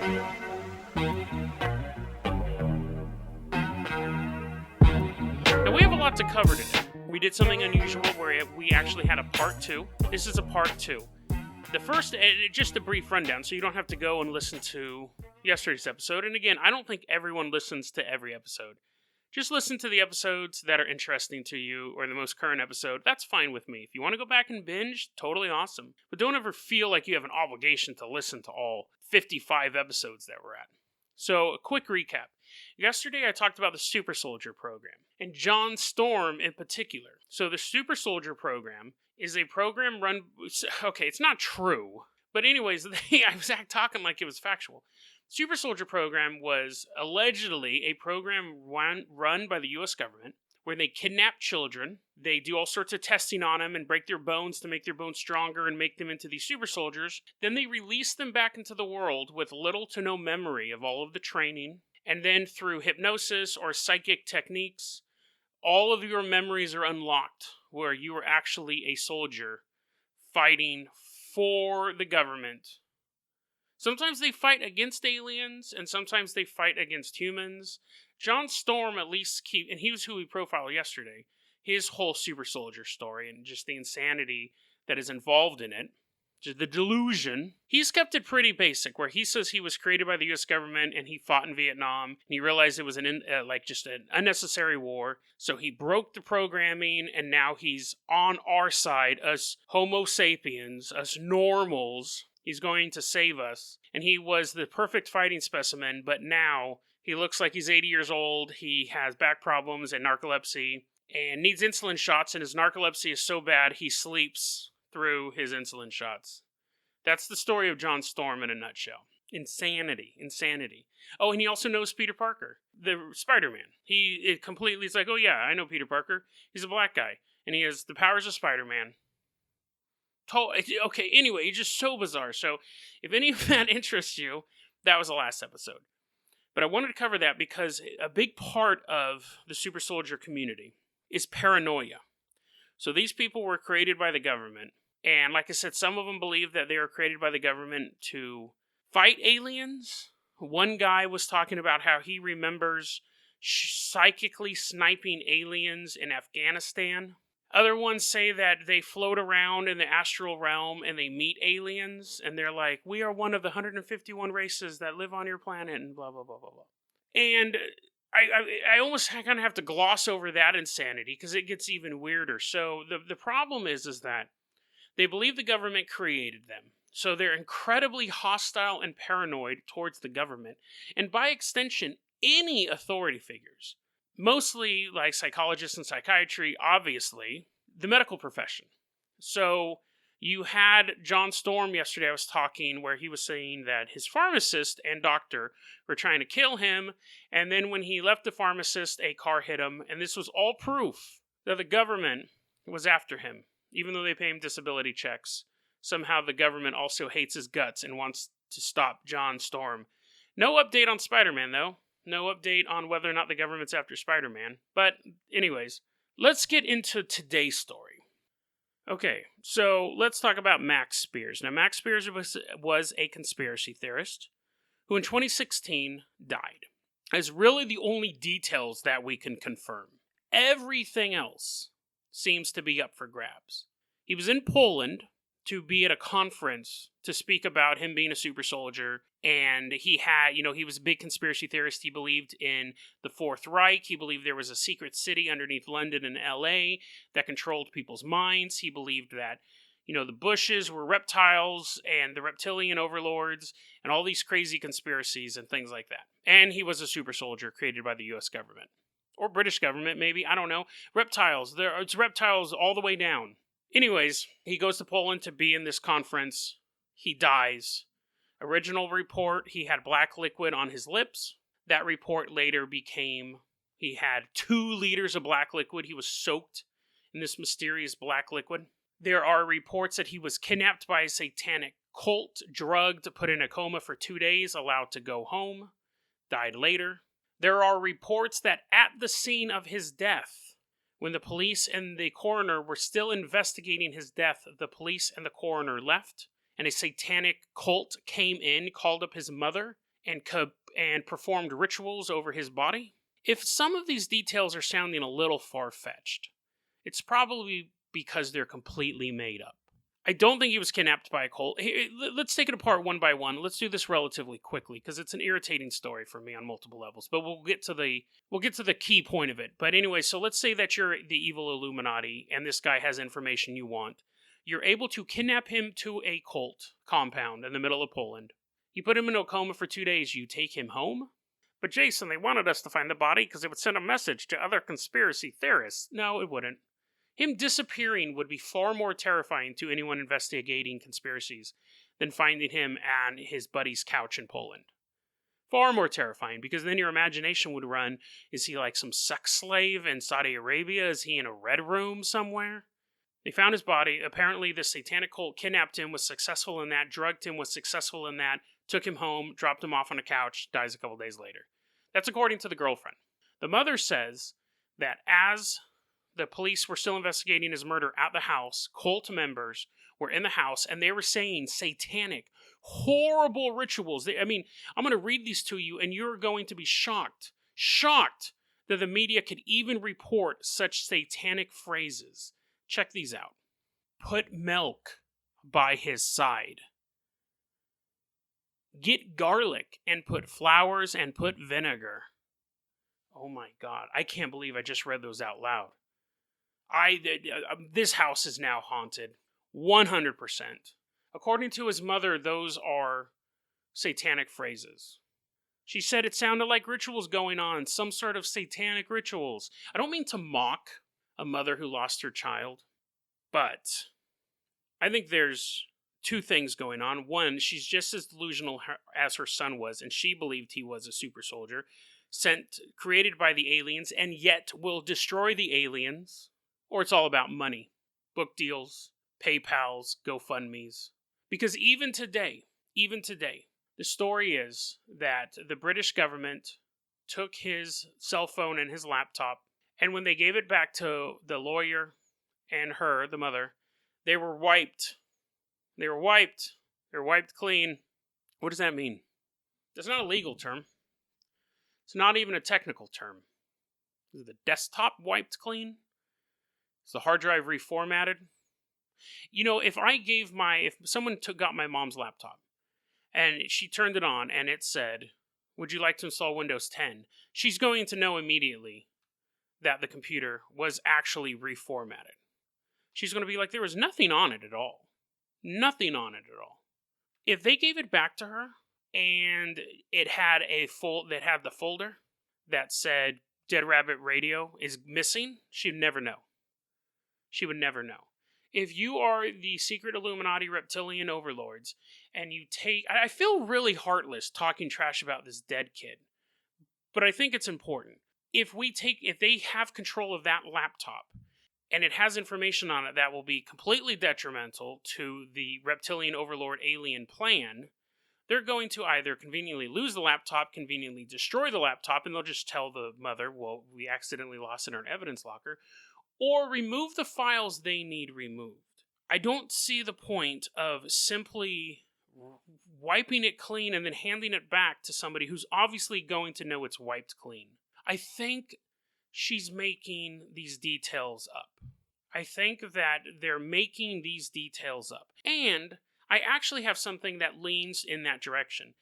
Now we have a lot to cover today. We did something unusual where we actually had a part 2. This is a part 2. The first, just a brief rundown, so you don't have to go and listen to yesterday's episode. And again, I don't think everyone listens to every episode. Just listen to the episodes that are interesting to you, or the most current episode. That's fine with me. If you want to go back and binge, totally awesome. But don't ever feel like you have an obligation to listen to all 55 episodes that we're at. So, a quick recap. Yesterday I talked about the Super Soldier program, and John Storm in particular. So the Super Soldier program is a program run... Okay, it's not true. But anyways, I was talking like it was factual. Super Soldier program was allegedly a program run by the U.S. government where they kidnap children. They do all sorts of testing on them and break their bones to make their bones stronger and make them into these super soldiers. Then they release them back into the world with little to no memory of all of the training. And then through hypnosis or psychic techniques, all of your memories are unlocked where you are actually a soldier fighting for the government. Sometimes they fight against aliens, and sometimes they fight against humans. John Storm at least and he was who we profiled yesterday, his whole super soldier story and just the insanity that is involved in it, just the delusion. He's kept it pretty basic, where he says he was created by the U.S. government and he fought in Vietnam, and he realized it was just an unnecessary war, so he broke the programming, and now he's on our side, us Homo sapiens, us normals. He's going to save us. And he was the perfect fighting specimen, but now he looks like he's 80 years old. He has back problems and narcolepsy and needs insulin shots, and his narcolepsy is so bad he sleeps through his insulin shots. That's the story of John Storm in a nutshell. Insanity. Oh, and he also knows Peter Parker, the Spider-Man. He completely is like, oh yeah, I know Peter Parker. He's a black guy, and he has the powers of Spider-Man. Okay, anyway, it's just so bizarre. So, if any of that interests you, that was the last episode. But I wanted to cover that because a big part of the super soldier community is paranoia. So these people were created by the government. And like I said, some of them believe that they were created by the government to fight aliens. One guy was talking about how he remembers psychically sniping aliens in Afghanistan. Other ones say that they float around in the astral realm and they meet aliens, and they're like, we are one of the 151 races that live on your planet, and blah, blah, blah, blah, blah. And I almost kind of have to gloss over that insanity, because it gets even weirder. So the problem is that they believe the government created them. So they're incredibly hostile and paranoid towards the government, and by extension, any authority figures. Mostly like psychologists and psychiatry, obviously, the medical profession. So you had John Storm yesterday, I was talking, where he was saying that his pharmacist and doctor were trying to kill him, and then when he left the pharmacist, a car hit him, and this was all proof that the government was after him. Even though they pay him disability checks, somehow the government also hates his guts and wants to stop John Storm. No update on Spider-Man, though. No update on whether or not the government's after Spider-Man. But anyways, let's get into today's story. Okay, so let's talk about Max Spiers. Now, Max Spiers was a conspiracy theorist who in 2016 died. That's really the only details that we can confirm. Everything else seems to be up for grabs. He was in Poland to be at a conference to speak about him being a super soldier. And he was a big conspiracy theorist. He believed in the Fourth Reich. He believed there was a secret city underneath London and LA that controlled people's minds. He believed that, the Bushes were reptiles and the reptilian overlords and all these crazy conspiracies and things like that. And he was a super soldier created by the U.S. government. Or British government, maybe. I don't know. Reptiles. It's reptiles all the way down. Anyways, he goes to Poland to be in this conference. He dies. Original report, he had black liquid on his lips. That report later became, he had 2 liters of black liquid. He was soaked in this mysterious black liquid. There are reports that he was kidnapped by a satanic cult, drugged, put in a coma for 2 days, allowed to go home, died later. There are reports that at the scene of his death, when the police and the coroner were still investigating his death, the police and the coroner left. And a satanic cult came in, called up his mother, and performed rituals over his body. If some of these details are sounding a little far-fetched, it's probably because they're completely made up. I don't think he was kidnapped by a cult. Let's take it apart one by one. Let's do this relatively quickly because it's an irritating story for me on multiple levels. But we'll get to the key point of it. But anyway, so let's say that you're the evil Illuminati and this guy has information you want. You're able to kidnap him to a cult compound in the middle of Poland. You put him in a coma for 2 days. You take him home. But Jason, they wanted us to find the body because it would send a message to other conspiracy theorists. No, it wouldn't. Him disappearing would be far more terrifying to anyone investigating conspiracies than finding him on his buddy's couch in Poland. Far more terrifying, because then your imagination would run, is he like some sex slave in Saudi Arabia? Is he in a red room somewhere? They found his body. Apparently the satanic cult kidnapped him, was successful in that, drugged him, was successful in that, took him home, dropped him off on a couch, dies a couple days later. That's according to the girlfriend. The mother says that as the police were still investigating his murder at the house, cult members were in the house, and they were saying satanic, horrible rituals. I'm going to read these to you, and you're going to be shocked that the media could even report such satanic phrases. Check these out. Put milk by his side. Get garlic and put flowers and put vinegar. Oh my God, I can't believe I just read those out loud. This house is now haunted. 100%. According to his mother, those are satanic phrases. She said it sounded like rituals going on, some sort of satanic rituals. I don't mean to mock a mother who lost her child, but I think there's two things going on. One, she's just as delusional as her son was, and she believed he was a super soldier, created by the aliens, and yet will destroy the aliens. Or it's all about money, book deals, PayPals, GoFundMes. Because even today, the story is that the British government took his cell phone and his laptop, and when they gave it back to the lawyer and her, the mother, they were wiped. They were wiped clean. What does that mean? That's not a legal term. It's not even a technical term. Is the desktop wiped clean? Is the hard drive reformatted? You know, if someone got my mom's laptop and she turned it on and it said, "Would you like to install Windows 10?" She's going to know immediately that the computer was actually reformatted. She's going to be like, there was nothing on it at all. Nothing on it at all. If they gave it back to her and it had the folder that said Dead Rabbit Radio is missing, she'd never know. She would never know. If you are the secret Illuminati reptilian overlords and you I feel really heartless talking trash about this dead kid, but I think it's important. If they have control of that laptop and it has information on it that will be completely detrimental to the reptilian overlord alien plan, they're going to either conveniently lose the laptop, conveniently destroy the laptop, and they'll just tell the mother, well, we accidentally lost it in our evidence locker, or remove the files they need removed. I don't see the point of simply wiping it clean and then handing it back to somebody who's obviously going to know it's wiped clean. I think she's making these details up. I think that they're making these details up. And I actually have something that leans in that direction.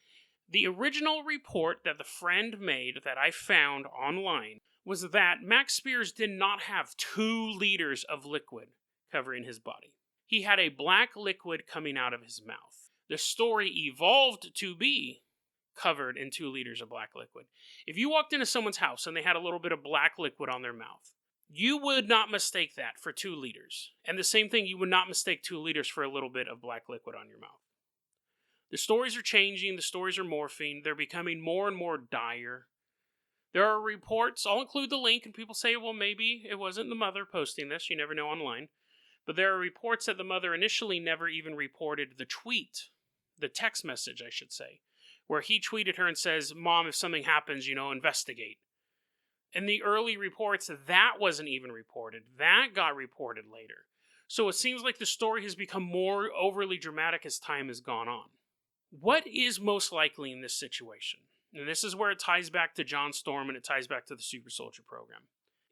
The original report that the friend made that I found online was that Max Spiers did not have 2 liters of liquid covering his body. He had a black liquid coming out of his mouth. The story evolved to be covered in 2 liters of black liquid. If you walked into someone's house and they had a little bit of black liquid on their mouth, you would not mistake that for 2 liters. And the same thing, you would not mistake 2 liters for a little bit of black liquid on your mouth. The stories are changing, the stories are morphing, they're becoming more and more dire. There are reports, I'll include the link, and people say, well, maybe it wasn't the mother posting this, you never know online. But there are reports that the mother initially never even reported the text message, I should say, where he tweeted her and says, "Mom, if something happens, investigate." In the early reports, that wasn't even reported. That got reported later. So it seems like the story has become more overly dramatic as time has gone on. What is most likely in this situation, and this is where it ties back to John Storm and it ties back to the Super Soldier program,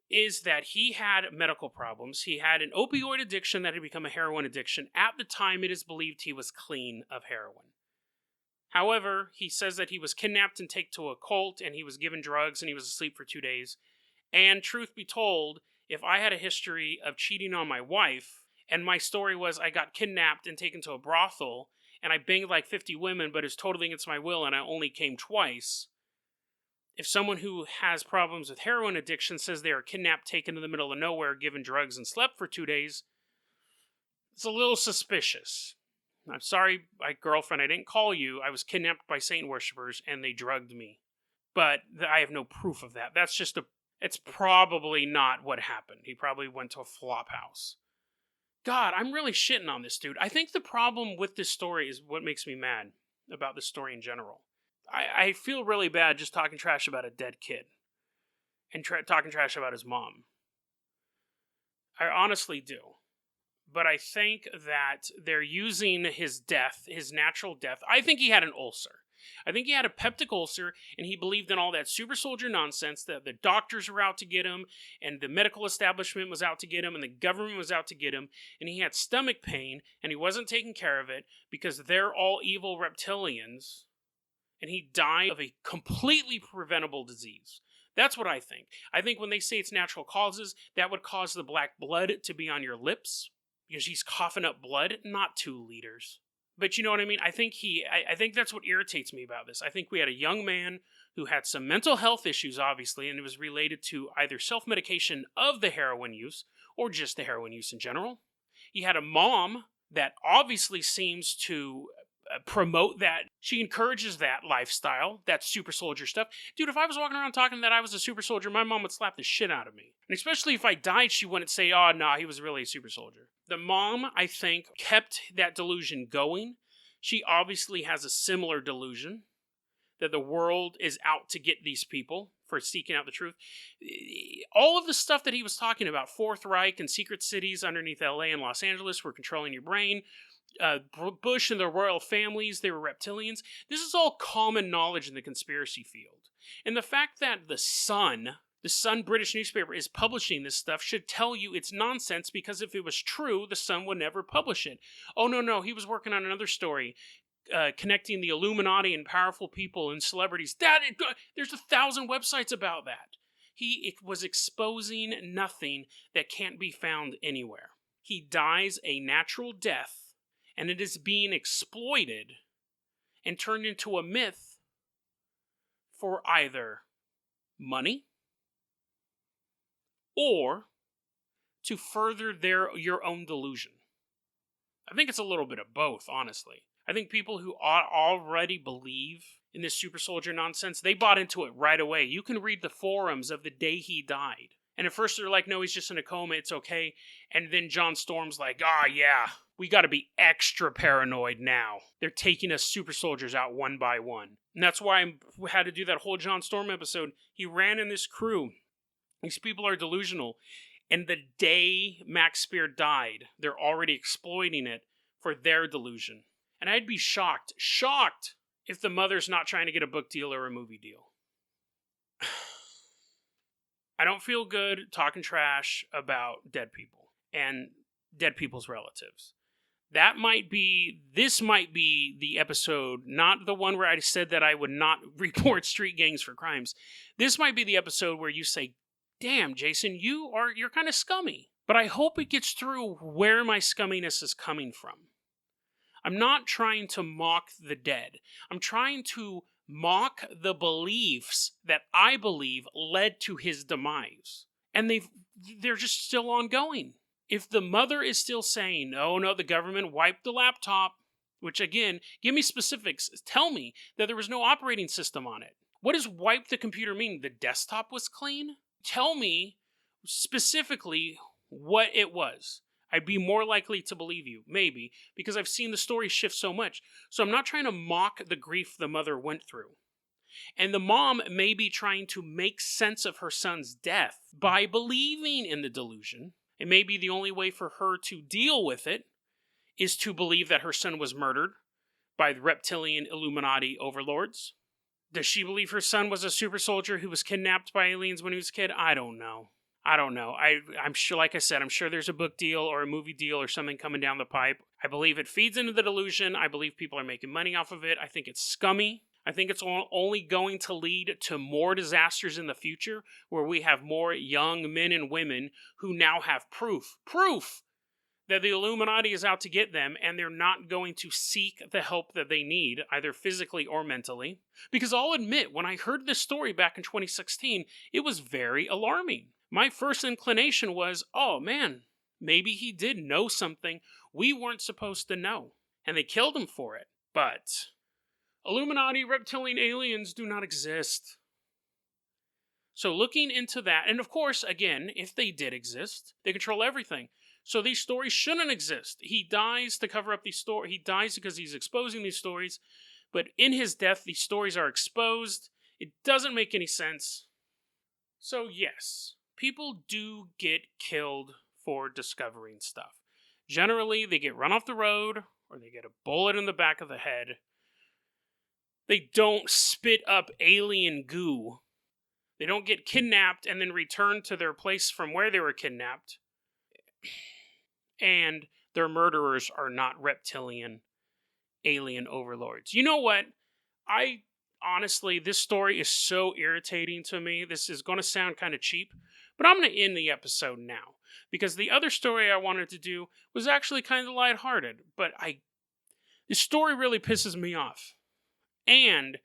is that he had medical problems. He had an opioid addiction that had become a heroin addiction. At the time, it is believed he was clean of heroin. However, he says that he was kidnapped and taken to a cult, and he was given drugs, and he was asleep for 2 days. And truth be told, if I had a history of cheating on my wife, and my story was I got kidnapped and taken to a brothel, and I banged like 50 women, but it was totally against my will, and I only came twice. If someone who has problems with heroin addiction says they are kidnapped, taken to the middle of nowhere, given drugs, and slept for 2 days, it's a little suspicious. I'm sorry, my girlfriend, I didn't call you. I was kidnapped by Satan worshippers, and they drugged me. But I have no proof of that. That's just it's probably not what happened. He probably went to a flop house. God, I'm really shitting on this dude. I think the problem with this story is what makes me mad about this story in general. I feel really bad just talking trash about a dead kid and talking trash about his mom. I honestly do. But I think that they're using his death, his natural death. I think he had an ulcer. I think he had a peptic ulcer, and he believed in all that super soldier nonsense, that the doctors were out to get him, and the medical establishment was out to get him, and the government was out to get him, and he had stomach pain, and he wasn't taking care of it, because they're all evil reptilians, and he died of a completely preventable disease. That's what I think. I think when they say it's natural causes, that would cause the black blood to be on your lips, because he's coughing up blood, not 2 liters. But you know what I mean? I think that's what irritates me about this. I think we had a young man who had some mental health issues, obviously, and it was related to either self-medication of the heroin use or just the heroin use in general. He had a mom that obviously seems to promote that. She encourages that lifestyle, that super soldier stuff. Dude, if I was walking around talking that I was a super soldier, my mom would slap the shit out of me. And especially if I died, she wouldn't say, oh, no, he was really a super soldier. The mom, I think, kept that delusion going. She obviously has a similar delusion that the world is out to get these people for seeking out the truth. All of the stuff that he was talking about, Fourth Reich and secret cities underneath LA and Los Angeles were controlling your brain, Bush and the royal families, they were reptilians. This is all common knowledge in the conspiracy field. And the fact that the Sun British newspaper, is publishing this stuff should tell you it's nonsense, because if it was true, the Sun would never publish it. Oh, no, he was working on another story, connecting the Illuminati and powerful people and celebrities. There's 1,000 websites about that. It was exposing nothing that can't be found anywhere. He dies a natural death, and it is being exploited and turned into a myth for either money or to further your own delusion. I think it's a little bit of both, honestly. I think people who already believe in this super soldier nonsense, they bought into it right away. You can read the forums of the day he died. And at first they're like, no, he's just in a coma, it's okay. And then John Storm's like, yeah, we gotta be extra paranoid now. They're taking us super soldiers out one by one. And that's why I had to do that whole John Storm episode. He ran in this crew. These people are delusional. And the day Max Spiers died, they're already exploiting it for their delusion. And I'd be shocked if the mother's not trying to get a book deal or a movie deal. I don't feel good talking trash about dead people and dead people's relatives. This might be the episode, not the one where I said that I would not report street gangs for crimes. This might be the episode where you say, damn, Jason, you're kind of scummy. But I hope it gets through where my scumminess is coming from. I'm not trying to mock the dead. I'm trying to mock the beliefs that I believe led to his demise. And they're just still ongoing. If the mother is still saying, oh no, the government wiped the laptop, which again, give me specifics. Tell me that there was no operating system on it. What does wipe the computer mean? The desktop was clean? Tell me specifically what it was. I'd be more likely to believe you, maybe, because I've seen the story shift so much. So I'm not trying to mock the grief the mother went through. And the mom may be trying to make sense of her son's death by believing in the delusion. It may be the only way for her to deal with it is to believe that her son was murdered by the reptilian Illuminati overlords. Does she believe her son was a super soldier who was kidnapped by aliens when he was a kid? I don't know. I'm sure, like I said, I'm sure there's a book deal or a movie deal or something coming down the pipe. I believe it feeds into the delusion. I believe people are making money off of it. I think it's scummy. I think it's only going to lead to more disasters in the future where we have more young men and women who now have proof that the Illuminati is out to get them, and they're not going to seek the help that they need, either physically or mentally. Because I'll admit, when I heard this story back in 2016, it was very alarming. My first inclination was, oh man, maybe he did know something we weren't supposed to know, and they killed him for it. But Illuminati reptilian aliens do not exist. So looking into that, and of course, again, if they did exist, they control everything. So these stories shouldn't exist. He dies to cover up these stories. He dies because he's exposing these stories. But in his death, these stories are exposed. It doesn't make any sense. So yes, people do get killed for discovering stuff. Generally, they get run off the road, or they get a bullet in the back of the head. They don't spit up alien goo. They don't get kidnapped and then return to their place from where they were kidnapped. And their murderers are not reptilian alien overlords. You know what? Honestly, this story is so irritating to me. This is going to sound kind of cheap, but I'm going to end the episode now. Because the other story I wanted to do was actually kind of lighthearted, but this story really pisses me off. And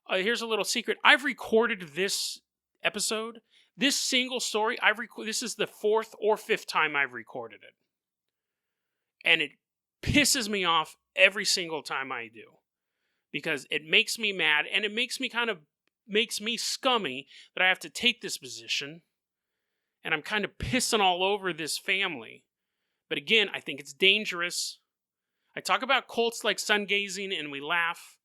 here's a little secret. I've recorded this episode, this single story, this is the 4th or 5th time I've recorded it. And it pisses me off every single time I do. Because it makes me mad, and it makes me scummy that I have to take this position. And I'm kind of pissing all over this family. But again, I think it's dangerous. I talk about cults like sun gazing and we laugh.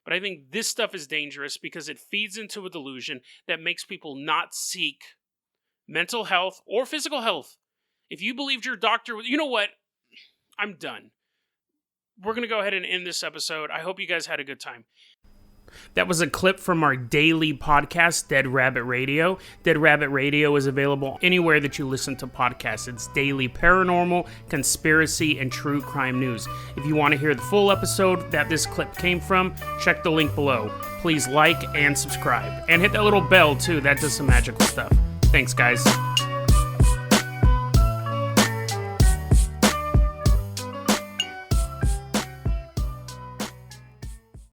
But I think this stuff is dangerous because it feeds into a delusion that makes people not seek mental health or physical health. If you believed your doctor, you know what? I'm done. We're going to go ahead and end this episode. I hope you guys had a good time. That was a clip from our daily podcast, Dead Rabbit Radio. Dead Rabbit Radio is available anywhere that you listen to podcasts. It's daily paranormal, conspiracy, and true crime news. If you want to hear the full episode that this clip came from, check the link below. Please like and subscribe. And hit that little bell, too. That does some magical stuff. Thanks, guys.